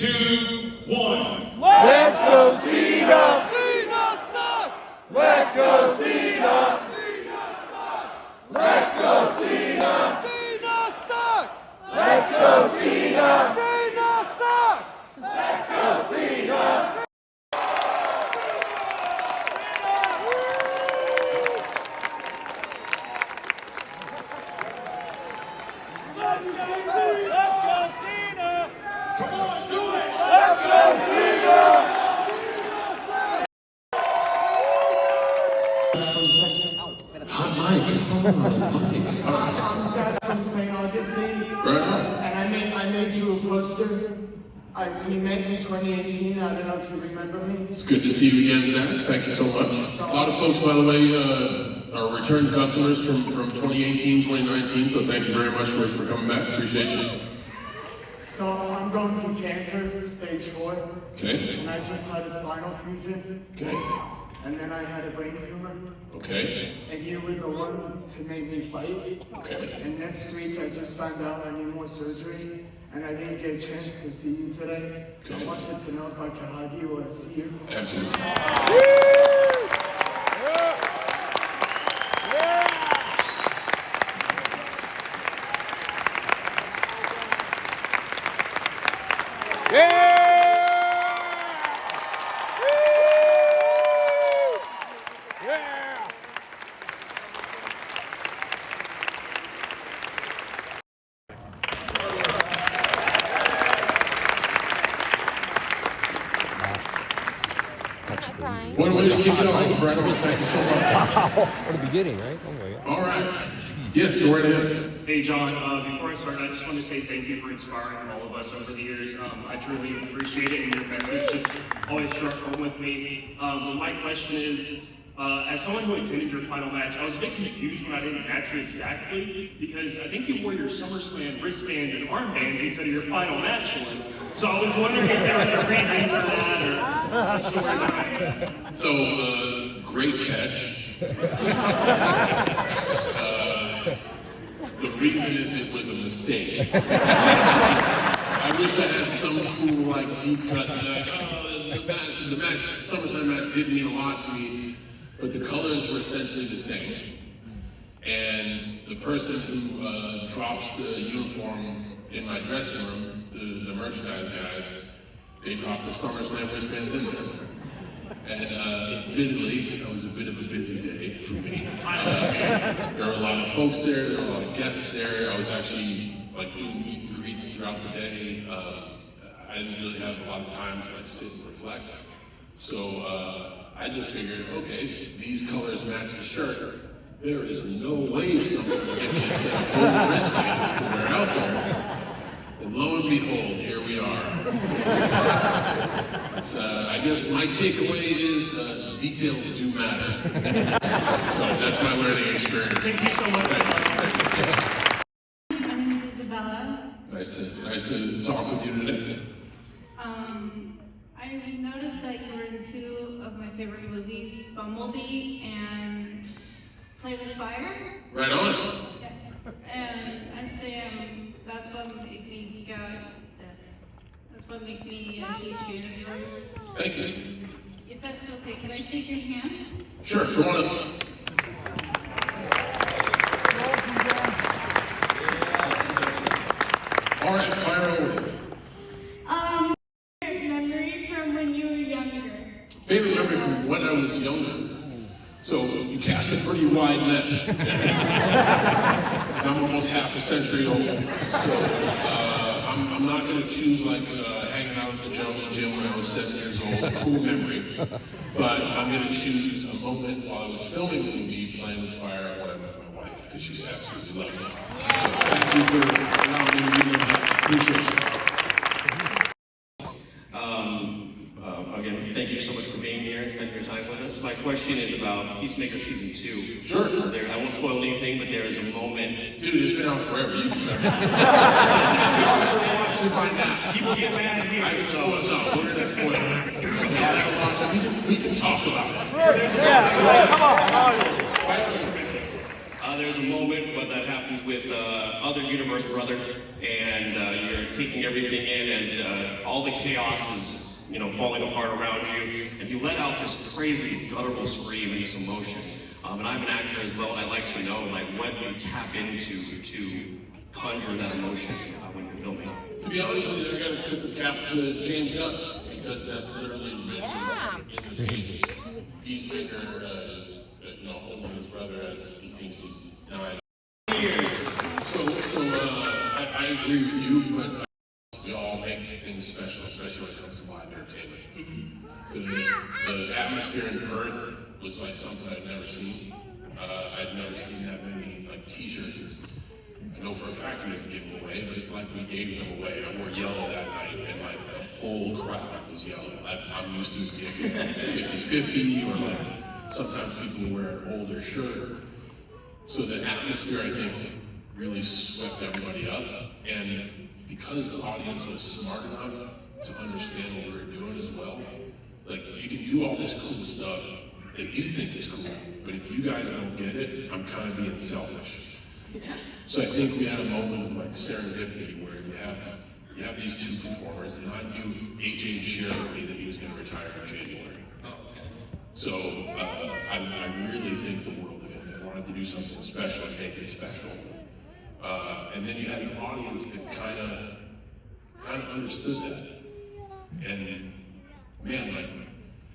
2, 1. Let's go, Cena! Cena sucks! Let's go, Cena! Cena sucks! Let's go, Cena! Cena sucks! Let's go, Cena! Cena sucks! Let's go, Cena! I'm Chad from St. Augustine, and I made you a poster. We met in 2018. I don't know if you remember me. It's good to see you again, Zach. Thank you so much. A lot of folks, by the way, are return customers from 2018, 2019, so thank you very much for coming back. Appreciate you. So I'm going through cancer, stage 4. Okay. And I just had a spinal fusion. Okay. And then I had a brain tumor. Okay. And you were the one to make me fight. Okay. And next week I just found out I need more surgery. And I didn't get a chance to see you today. Okay. I wanted to know if I could hug you or see you. Absolutely. One way to kick it off, Fred. Thank you so much. What a beginning, right? Oh my God. All right. Yes, go right ahead. Hey, John. Before I start, I just want to say thank you for inspiring all of us over the years. I truly appreciate it, and your message always struck home with me. My question is, as someone who attended your final match, I was a bit confused when I didn't match you exactly, because I think you wore your SummerSlam wristbands and armbands instead of your final match ones. So I was wondering if there was a reason for that or a story behind it. So, great catch. The reason is it was a mistake. I wish I had some cool, like, deep cut to like, the match, the SummerSlam match didn't mean a lot to me, but the colors were essentially the same. And the person who drops the uniform in my dressing room, the merchandise guys, they dropped the SummerSlam wristbands in there. And admittedly, that was a bit of a busy day for me. There were a lot of folks there were a lot of guests there. I was actually like doing meet and greets throughout the day. I didn't really have a lot of time to like sit and reflect. So I just figured, okay, these colors match the shirt. There is no way someone will give me a set of gold wristbands to wear out there. And lo and behold, here we are. I guess my takeaway is details do matter. So that's my learning experience. Thank you so much. My name is Isabella. Nice to talk with you today. I noticed that you were in 2 of my favorite movies, Bumblebee and Play with Fire. Right on. Yeah. And I'm saying that's what made me a huge fan of yours. Thank you. If that's okay, can I shake your hand? Sure, come on up. All right, fire away. Favorite memory from when you were younger. Favorite memory from when I was younger. So you cast a pretty wide net. Because I'm almost half a century old. So I'm not going to choose like hanging out in the jungle gym when I was 7 years old. Cool memory. But I'm going to choose a moment while I was filming the movie Playing with Fire when I met my wife, because she's absolutely lovely. So thank you for allowing me to relive that. Appreciate you. Again, thank you so much for being here and spending your time with us. My question is about Peacemaker Season 2. Sure. I won't spoil anything, but there is a moment. Dude, it's been out forever. You can watch it by now. People get mad here. No, we're gonna spoil it. We can talk about it. There's a there's a moment where that happens with other universe brother, and you're taking everything in as all the chaos is, you know, falling apart around you, and you let out this crazy guttural scream and this emotion. And I'm an actor as well, and I'd like to know, like, what you tap into to conjure that emotion when you're filming. To be honest with you, I got to tip the cap to James Gunn, because that's literally written in the pages. Peacemaker is, you know, holding his brother as he thinks he's died. So I agree with you, but we all make things special, especially when it comes to live entertainment. The atmosphere in Perth was like something I'd never seen. I'd never seen that many like T-shirts. I know for a fact we didn't give them away, but it's like we gave them away. I wore yellow that night, and like the whole crowd was yellow. I'm used to being 50-50, or like sometimes people wear an older shirt. So the atmosphere, I think, really swept everybody up. And because the audience was smart enough to understand what we were doing as well, like you can do all this cool stuff that you think is cool, but if you guys don't get it, I'm kind of being selfish. So I think we had a moment of like serendipity where you have these two performers, and I knew AJ shared with me that he was going to retire in January. So I really think the world of him. I wanted to do something special and make it special. And then you had an audience that kind of understood that. And man, like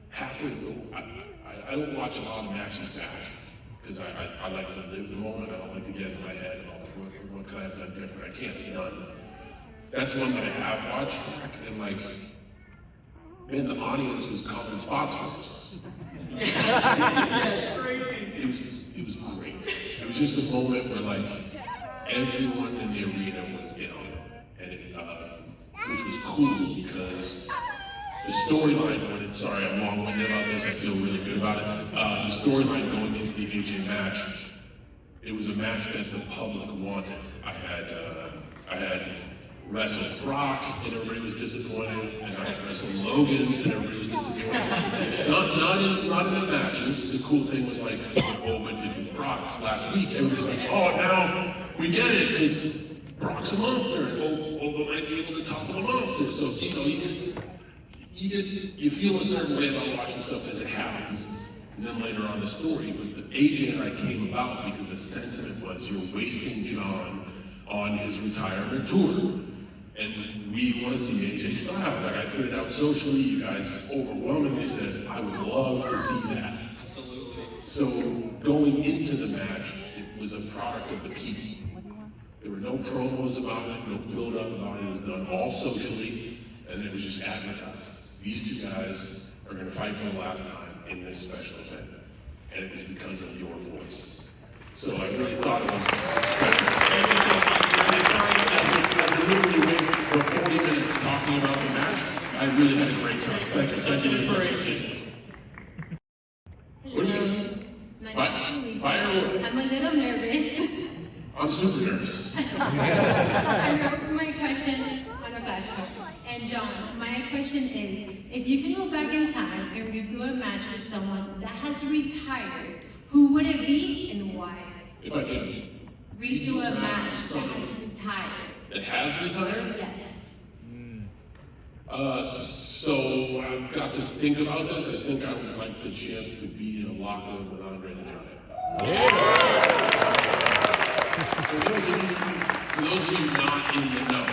halfway through, I don't watch a lot of matches back, because I like to live the moment. I don't like to get in my head, what could I have done different? I can't, it's done. That's one that I have watched back, and like, man, the audience was calling spots for us. Yeah, it's crazy. It was great. It was just a moment where like, everyone in the arena was in on it, and which was cool because the storyline, sorry I'm long-winded about this, I feel really good about it. The storyline going into the AJ match, it was a match that the public wanted. I had wrestled Brock, and everybody was disappointed, and I had wrestled Logan, and everybody was disappointed. Not in the matches. The cool thing was like what Oba did with Brock last week. Everybody's like, oh, now we get it, because Brock's a monster, and Oba might be able to topple a monster. So, you know, you feel a certain way about watching stuff as it happens, and then later on the story. But the AJ and I came about because the sentiment was, you're wasting John on his retirement tour. And we want to see AJ Styles. Like, I put it out socially, you guys overwhelmingly said, I would love to see that. Absolutely. So going into the match, it was a product of the people. There were no promos about it, no build-up about it. It was done all socially, and it was just advertised. These two guys are going to fight for the last time in this special event, and it was because of your voice. So I really thought it was special. I literally wasted 40 minutes talking about the match. I really had a great time. Thank you. Thank you very much. Fire away. I'm a little nervous. I'm super nervous. I wrote my question on a flashcard. And John, my question is, if you can go back in time and redo a match with someone that has retired, who would it be and why? If I can Redo a match that has retired. It has retired? Yes. So I've got to think about this. I think I would like the chance to be in a locker room with Andre the Giant. For those of you not in the know,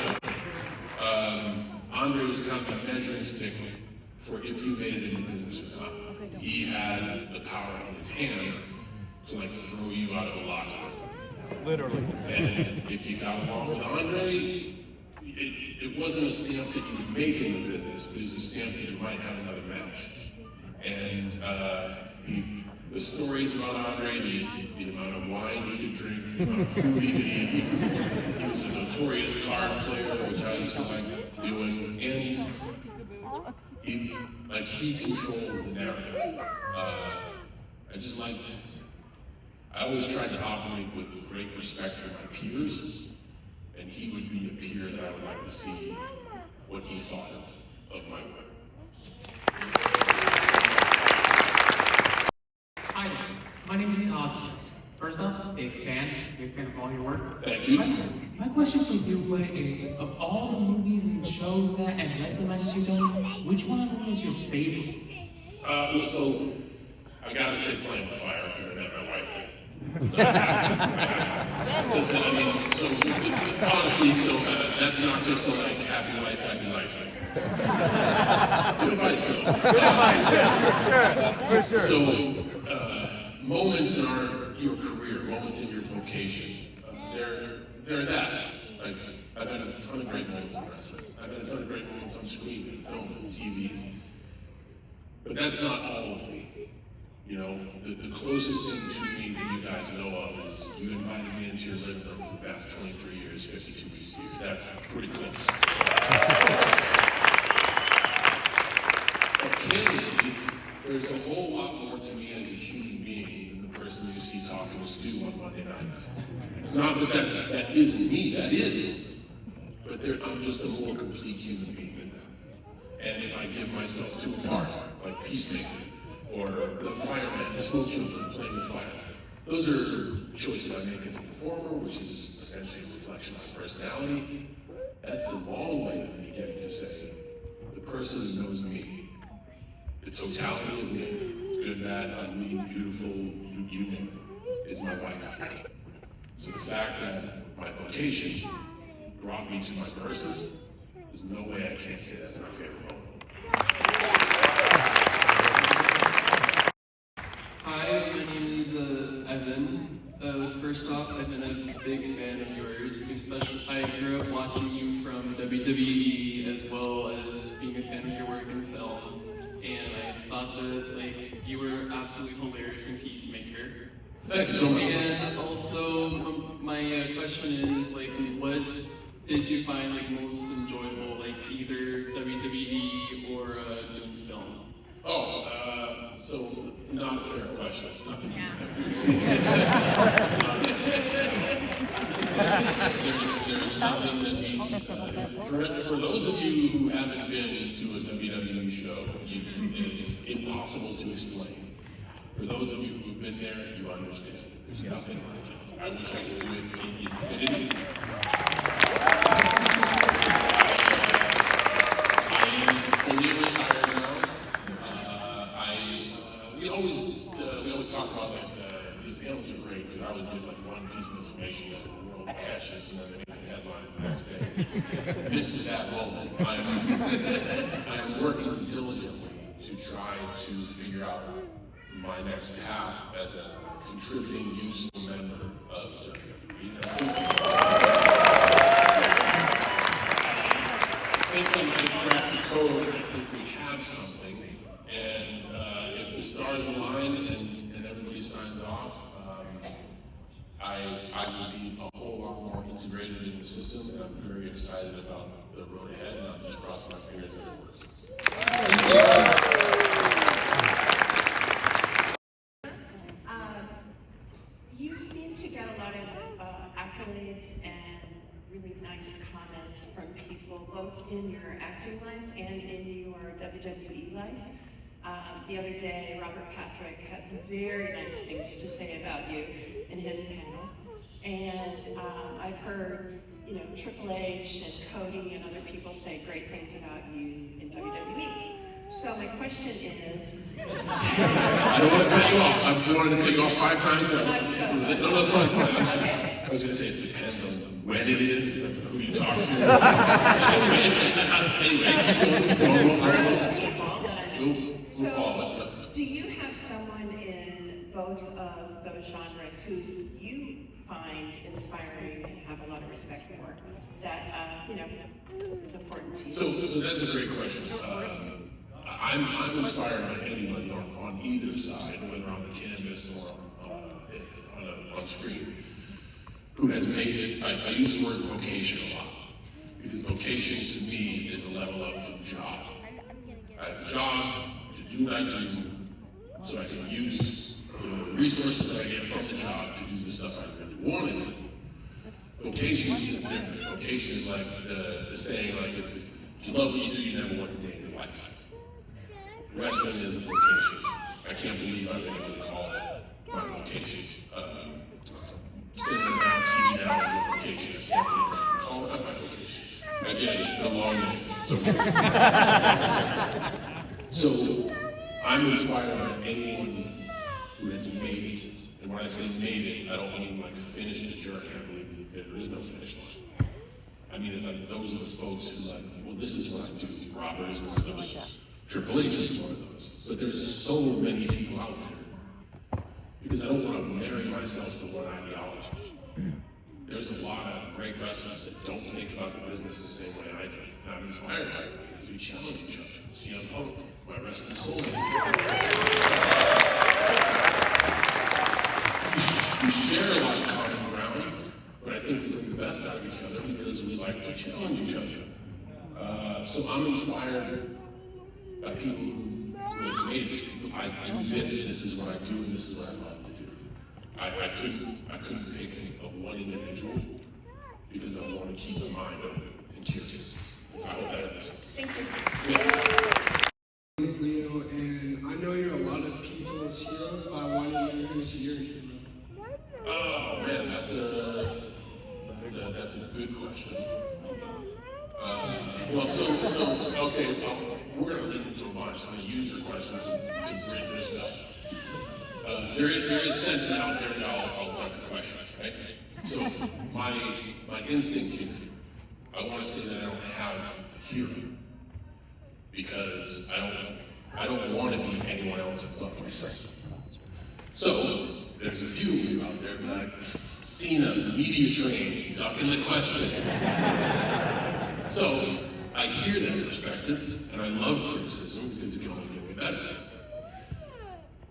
Andre was kind of a measuring stick for if you made it in the business or not. He had the power in his hand to like throw you out of a locker room. Literally. And if you got along with Andre, it wasn't a stamp that you would make in the business, but it was a stamp that you might have another match. And the stories about Andre, the amount of wine he could drink, the amount of food he could eat. He was a notorious card player, which I used to like doing. And he controls the narrative. I always tried to operate with great respect for my peers, and he would be a peer that I would like to see what he thought of my work. Hi, my name is Kazi. First off, big fan of all your work. Thank you. My question for you, Boy, is of all the movies and shows that and wrestling matches you've done, which one of them is your favorite? So I gotta say Playing with Fire because I met my wife there. So I have to. Listen, I mean, so honestly, that's not just a like happy life thing. Good advice though. For sure. So moments in your career, moments in your vocation, they're that. Like I've had a ton of great moments in wrestling. I've had a ton of great moments on screen and film and TVs. But that's not all of me. You know, the closest thing to me that you guys know of is you invited me into your living room for the past 23 years, 52 weeks a year. That's pretty close. But candidly, there's a whole lot more to me as a human being than the person you see talking to Stu on Monday nights. It's not that isn't me, that is. But I'm just a more complete human being than that. And if I give myself to a part, like Peacemaker, or the fireman, the smoke children playing with fire. Those are choices I make as a performer, which is essentially a reflection of my personality. That's the long way of me getting to say, the person who knows me, the totality of me, good, bad, ugly, beautiful, you name it, is my wife. So the fact that my vocation brought me to my person, there's no way I can't say that's my favorite moment. Hi, my name is Evan. First off, I've been a big fan of yours. Especially, I grew up watching you from WWE as well as being a fan of your work in film. And I thought that you were absolutely hilarious in Peacemaker. Thank you so much. And also, my question is what did you find most enjoyable, either WWE or doing film? So not a fair question. Nothing beats that. There's nothing that beats. For those of you who haven't been to a WWE show, it's impossible to explain. For those of you who've been there, you understand. There's nothing like it. I wish I could do it in infinity. I am fully retired now. We always talk about these panels are great because I always get one piece of information that the world catches and then it makes the headlines the next day. This is that moment. I am working diligently to try to figure out my next path as a contributing, useful member of WWE. I think I might crack the code. I think we have something. And if the stars align and everybody signs off, I will be a whole lot more integrated in the system, and I'm very excited about the road ahead, and I'm just crossing my fingers that it works. You seem to get a lot of accolades and really nice comments from people, both in your acting life and in your WWE life. The other day, Robert Patrick had very nice things to say about you in his panel. And I've heard, Triple H and Cody and other people say great things about you in WWE. So my question is... I don't want to cut you off. I've wanted to cut you off 5 times now. I'm so sorry. No, that's fine. Okay. I was going to say it depends on when it is, depends on who you talk to. Anyway, keep going. We'll follow it. Do you have someone in both of those genres who you find inspiring and have a lot of respect for that is important to you? So that's a great question. I'm inspired by anybody on either side, whether on the canvas or on screen, who has made it. I use the word vocation a lot because vocation to me is a level up from job. I have a job to do what I do so I can use the resources that I get from the job to do the stuff I really want to do. Vocation is different. Vocation is like the saying, if you love what you do, you never work a day in your life. Wrestling is a vocation. I can't believe I've been able to call it my vocation. Cena Now, TV Now is a location. I can't believe I can call it my location. I did, it's been a long day. So I'm inspired by anyone who has made it. And when I say made it, I don't mean like finish the journey. I believe that there is no finish line. I mean, it's like those are the folks who like, well, this is what I do. Robert is one of those. Triple H is one of those. But there's so many people out there. Because I don't want to marry myself to one ideology. There's a lot of great wrestlers that don't think about the business the same way I do. And I'm inspired by it because we challenge each other. CM Punk, my wrestling soul. We share a lot of common ground, but I think we bring the best out of each other because we like to challenge each other. So I'm inspired by people who have made it. I do this is what I do, and this is what I love to do. I couldn't pick a one individual because I want to keep my mind open and curious. I hope that helps. Thank you. Yeah. It's Leo, and I know you're a lot of people's heroes, but I want to know who's your hero. Oh man, that's a good question. Well, okay, we're gonna lead into a bunch. I'm gonna use your questions to bridge this stuff. There is sentiment out there that I'll take the question, right? So my instinct here, I want to say that I don't have a hero because I don't want to be anyone else but myself. So there's a few of you out there like Cena, media trained, ducking the question. So I hear that perspective, and I love criticism because it can only get me better.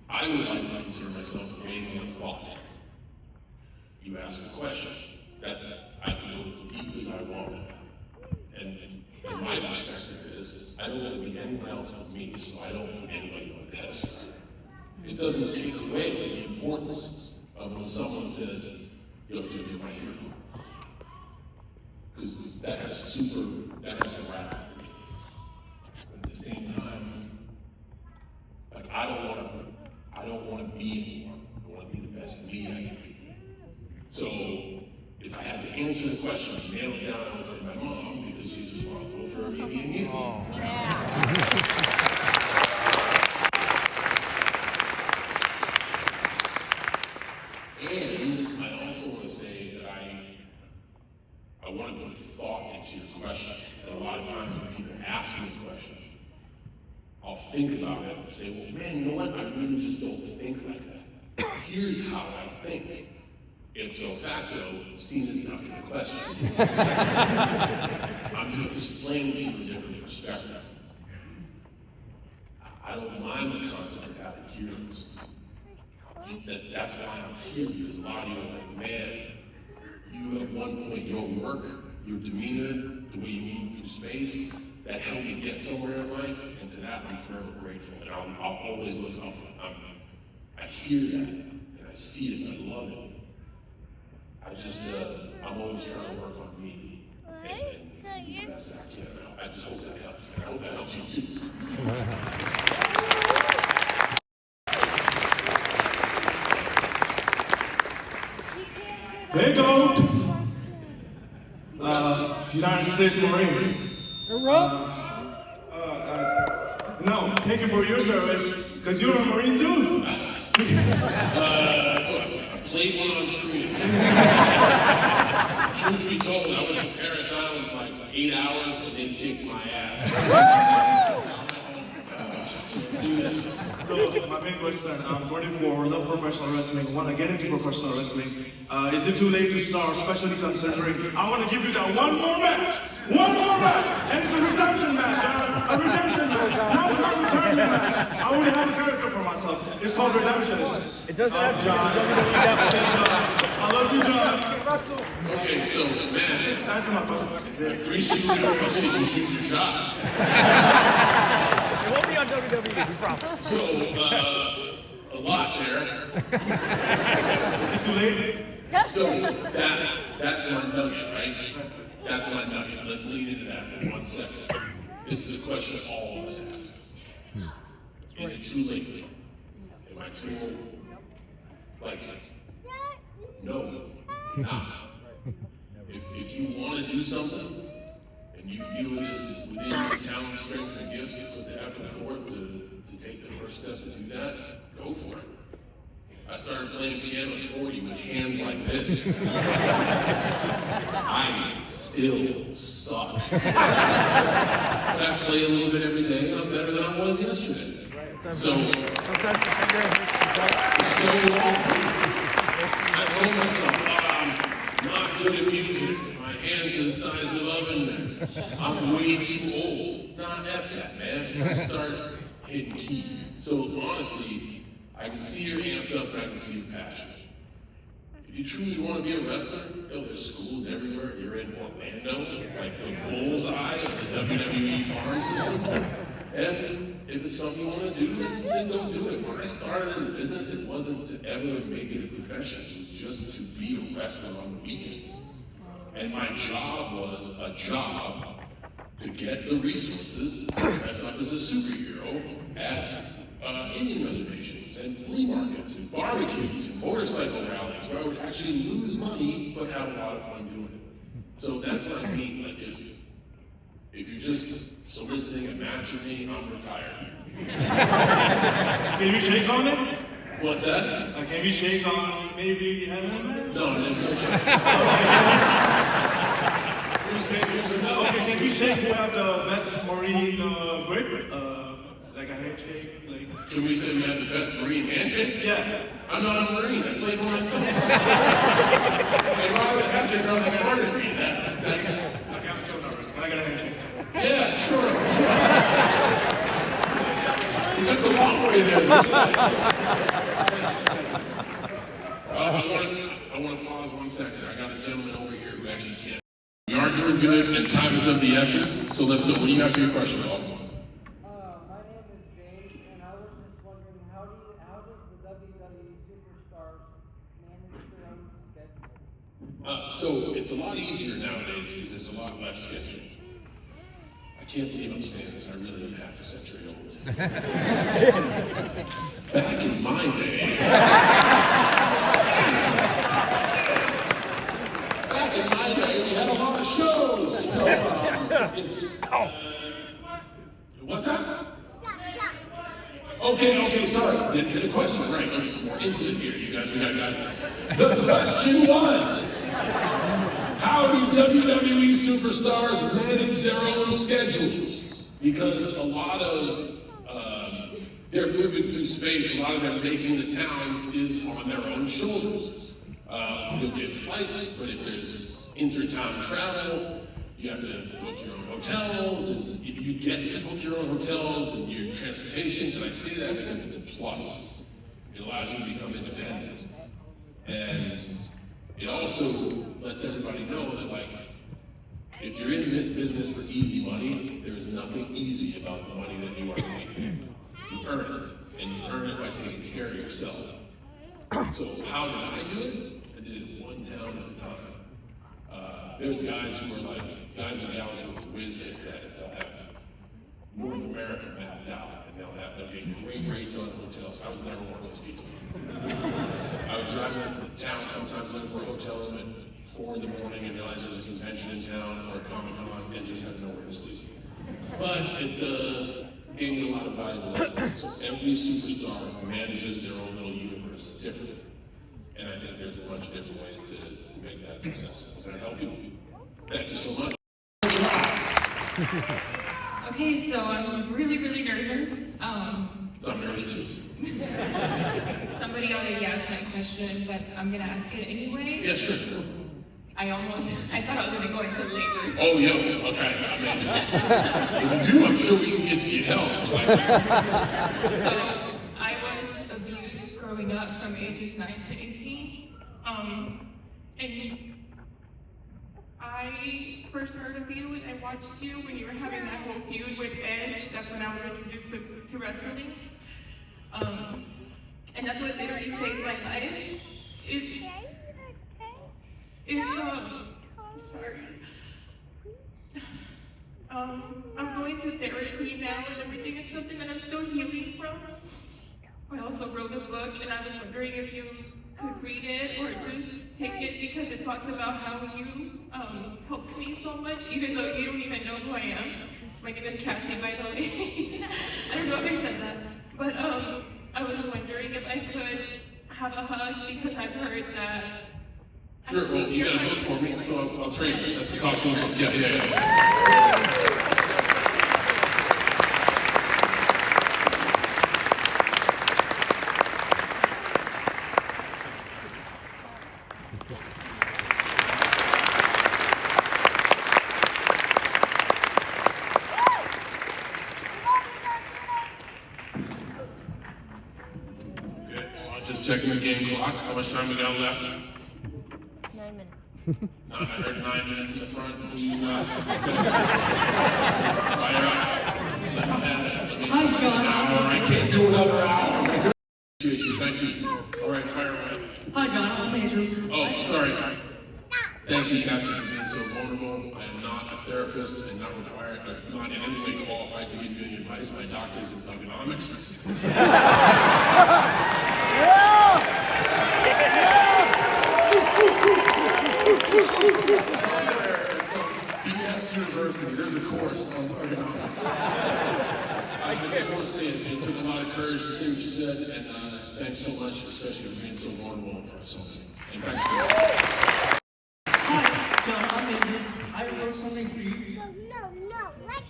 I would like to consider myself way more thoughtful. You ask a question, I can go as deep as I want. And my perspective is, I don't want to be anyone else but me, so I don't put anybody on a pedestal. It doesn't take away the importance of when someone says, yo, dude, you're my hero. Because that has the rap. But at the same time, like I don't want to be anyone. I want to be the best me I can be. So if I had to answer the question, nail it down, I would say my mom, because she's responsible for me being here. Oh, yeah. And I also want to say that I want to put thought into your question. And a lot of times when people ask me a question, I'll think about it and say, well, man, you know what? I really just don't think like that. Here's how I think. Ipso facto, Cena's ducking the question. I'm just explaining to you a different perspective. I don't mind the concept of having heroes. That's why I'm here, because a lot of you are like, man, you at one point, your work, your demeanor, the way you move through space, that helped me get somewhere in life, and to that I'm forever grateful. And I'll always look up. I hear that, and I see it, and I love it. I'm always trying to work on me, and be the best I can. I just hope that helps, and I hope that helps you too. Hey, go! United States Marine. No, thank you for your service, because you're a Marine too. So I played one on screen. Truth be told, I went to Paris Island for like 8 hours and then kicked my ass. Do this. So, my main question, I'm 24, love professional wrestling, want to get into professional wrestling. Is it too late to start, especially considering I want to give you that one more match, and it's a redemption match, a redemption match, not a retirement match. I already have a character for myself. It's called Redemptionist. It doesn't have John. I love you, John. Okay, so, man, Answer my question. I appreciate you shooting your shot. It won't be on WWE, we promise. So, a lot there. Is it too late? So, that's my nugget, right? That's my nugget. Let's lean into that for 1 second. This is a question all of us ask. Is it too late? Am I too old? Like, no. Nah. If you want to do something, and you feel it is within your talent, strengths, and gifts to put the effort forth to take the first step to do that, go for it. I started playing piano at 40 with hands like this. I still suck. But I play a little bit every day, and I'm better than I was yesterday. So long, I told myself, I'm not good at music. My hands are the size of oven mitts. I'm way too old. Nah, F that, man. Just start hitting keys. So honestly, I can see you're amped up, and I can see your passion. If you truly want to be a wrestler, there's schools everywhere. You're in Orlando, like the bullseye of the WWE farm system. And if it's something you want to do, then don't do it. When I started in the business, it wasn't to ever make it a profession. It was just to be a wrestler on the weekends. And my job was a job to get the resources to dress up as a superhero at Indian reservations and flea markets and barbecues and motorcycle rallies where I would actually lose money but have a lot of fun doing it. So that's what I mean. Like if you're just soliciting a match with me, I'm retired. Can we shake on it? What's that? Can we shake on maybe Evan? No, there's no chance. Okay, can we shake who have the best marine grip? Like a handshake? Like... Can we say we have the best Marine handshake? Yeah. I'm not a Marine. I played one time. And Robert Patrick runs smarter than me. I'm so nervous. Can I get a handshake? Yeah, sure. You took the long way there. I want to pause 1 second. I got a gentleman over here who actually can't. We are doing good, and time is of the essence. So let's go. What do you have for your question, Bob? So it's a lot easier nowadays because there's a lot less scheduling. I can't believe I'm saying this. I really am half a century old. Back in my day, we had a lot of shows. What's that? Okay, sorry. Didn't hear the question. Right, more into it here, you guys. We got guys. The question was, how do WWE superstars manage their own schedules? Because a lot of their moving through space, a lot of their making the towns is on their own shoulders. You'll get flights, but if there's inter-town travel, you have to book your own hotels, and you get to book your own hotels and your transportation, and I say that because it's a plus. It allows you to become independent. And it also lets everybody know that, like, if you're in this business for easy money, there's nothing easy about the money that you are making. You earn it, and you earn it by taking care of yourself. So how did I do it? I did it one town at a time. There's guys who are like, guys and gals who are whiz hits at it. They'll have North America mapped out, and they'll get great rates on hotels. I was never one of those people. I would drive around town, sometimes looking for a hotel room at 4 in the morning and realize there was a convention in town or a Comic-Con and just had nowhere to sleep. But it gave me a lot of valuable lessons. So every superstar manages their own little universe differently. And I think there's a bunch of different ways to make that successful. Does that help you? Thank you so much. Okay, so I'm really, really nervous. So I'm nervous too. Somebody already asked my question, but I'm gonna ask it anyway. Yeah, sure. I thought I was gonna go into labor. Oh, yeah, okay. I mean, if you do, I'm sure we can get you help. So, I was abused growing up from ages 9 to 18. And I first heard of you and I watched you when you were having that whole feud with Edge. That's when I was introduced to wrestling. And that's what literally saved my life. Sorry. I'm going to therapy now and everything. It's something that I'm still healing from. I also wrote a book and I was wondering if you could read it or just take it because it talks about how you helped me so much, even though you don't even know who I am. My name is Cassie, by the way. I don't know if I said that. But I was wondering if I could have a hug because I've heard that. Sure, well, you got a book for me, so I'll trade you. That's the cost of the book. Yeah. Okay, well, just checking the game clock. How much time we got left? 9 minutes. I heard 9 minutes in the front. We'll use that. Fire up. Let me have it. Hi, John. I can't do another hour. Appreciate you. Thank you. All right, fire away. Hi, John. I'm Andrew. Oh, sorry. Thank you, Cassie, for being so vulnerable. I am not a therapist and not required, not in any way qualified to give you any advice. My doctor's in thugonomics. Somewhere at some BS university, there's a course on thugonomics. I just want to say it took a lot of courage to say what you said, and thanks so much, especially for being so vulnerable in front of so many. And thanks for Hi, John. I'm Andrew. I wrote something for you.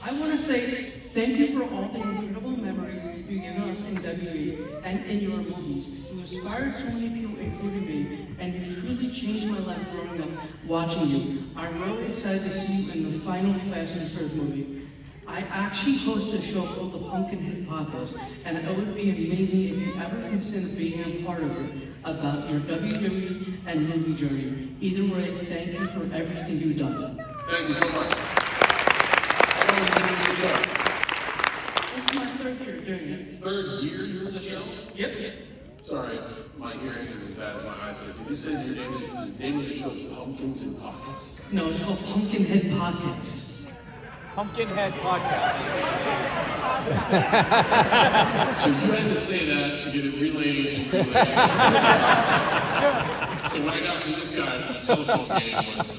I want to say thank you for all the incredible memories you've given us in WWE and in your movies. You inspired so many people, including me, and you truly changed my life growing up watching you. I'm really excited to see you in the final Fast and Furious movie. I actually host a show called the Pumpkinhead Podcast, and it would be amazing if you ever consider being a part of it about your WWE and movie journey. Either way, thank you for everything you've done. Thank you so much. How long have you been in the show? This is my third year doing it. Third year you're in the show? Yep. Sorry, my hearing is as bad as my eyesight. Did you say your name is the name of the show is Pumpkins and Pockets? No, it's called Pumpkinhead Podcast. Pumpkinhead Podcast. So you had to say that to get it relayed and relayed. So what I got from this guy from the telephone game was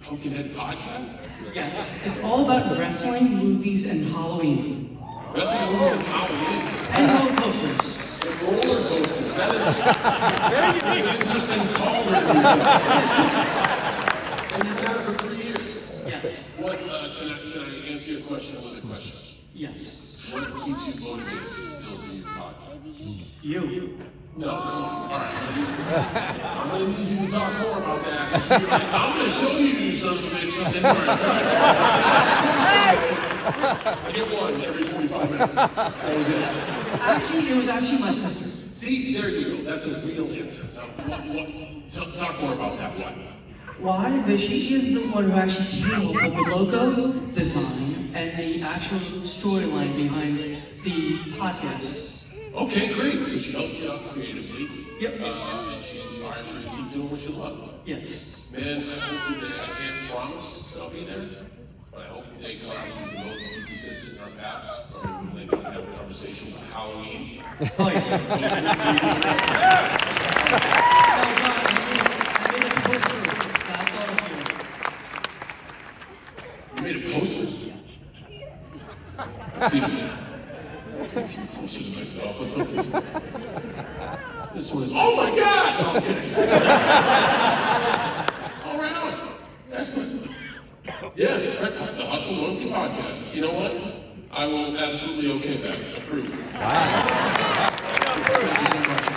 Pumpkinhead Podcast. Yes, it's all about wrestling, movies, and Halloween. Wrestling, movies, and Halloween. And roller coasters. And roller coasters. That is an interesting call right And you've done it for 3 years. Yeah. What can I answer your question with a question? Yes. What keeps you motivated to still do your podcast? You. No, come on. All right, I'm going to need you to talk more about that. I'm going to show you son of a bitch something. Sorry. I get one every 45 minutes. That was it. Actually, it was actually my sister. See, there you go. That's a real answer. Now, talk more about that. Why? But she is the one who actually came up with the logo design and the actual storyline behind the podcast. Okay, great. So she helped you out creatively. Yep. And she inspires you to keep doing what you love. Yes. Man, I hope the day, I can't promise that I'll be there, but I hope the day comes and we can both be consistent in our paths. Or maybe we can have a conversation about Halloween. Oh, yeah. You made a poster? I've seen a few posters of myself. This one is, oh my God! No, I'm kidding. All right on. Excellent. Yeah, the Hustle Loyalty Podcast. You know what? I will absolutely okay that. Approved. Thank you so much.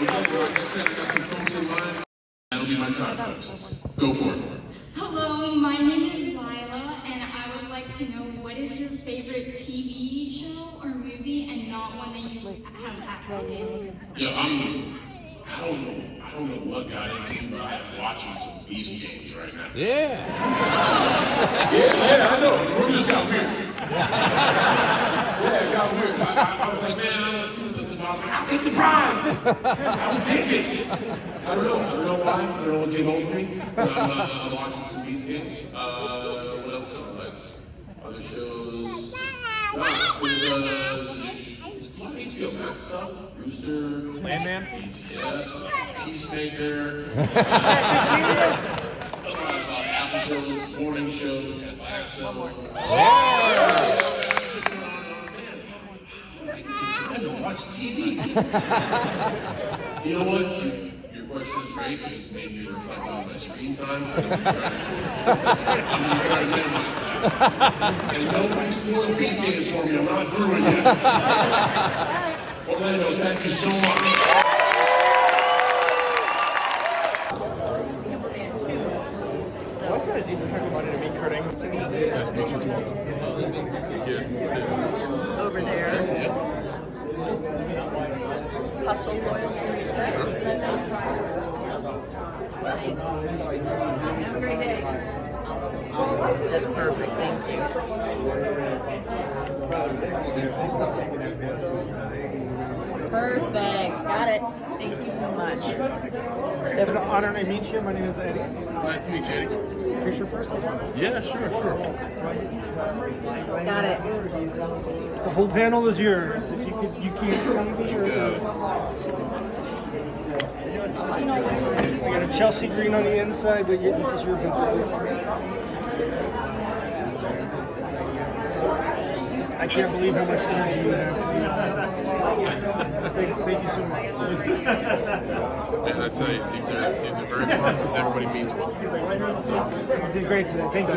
Again, like I said, I got some folks in mind. That'll be my time, folks. Go for it. Hello, my name is Lila, and I would like to know what is your favorite TV show or movie, and not one that you have acted in. Yeah, I don't know what got into me, but I am watching some Beast games right now. Yeah, I know. The room just got weird. Yeah, it got weird. I was like, man, I don't want to see what this is about. I'll take the prime. I will take it. I don't know why. I don't know what came over me. But I'm watching some Beast games. What else do I like? Other shows. There's a lot of HBO Max stuff, Rooster, Landman, DGF, Peacemaker, Apple shows, morning shows, and live shows. I get time to watch TV. You know what? Your question is great because it's made me reflect on my screen time. I'm going to try to minimize that. And nobody spoiled Peacemakers for me. I'm not through it yet. Orlando, thank you so much. I spent a decent chunk of money to meet Kurt Angle. Nice to meet you. Get this over there. Hustle, loyalty, respect. Have a great day. That's perfect, thank you. Perfect, got it. Thank you so much. It's an honor to meet you. My name is Eddie. Nice to meet you, Eddie. Here's your first one? Yeah, sure. Got it. The whole panel is yours. If you can't see me or... I got a Chelsea green on the inside, but yeah, this is your complete. I can't believe how much energy you have. Thank you so much. And I tell you, these are very fun because everybody means well. You did great today. Thank you.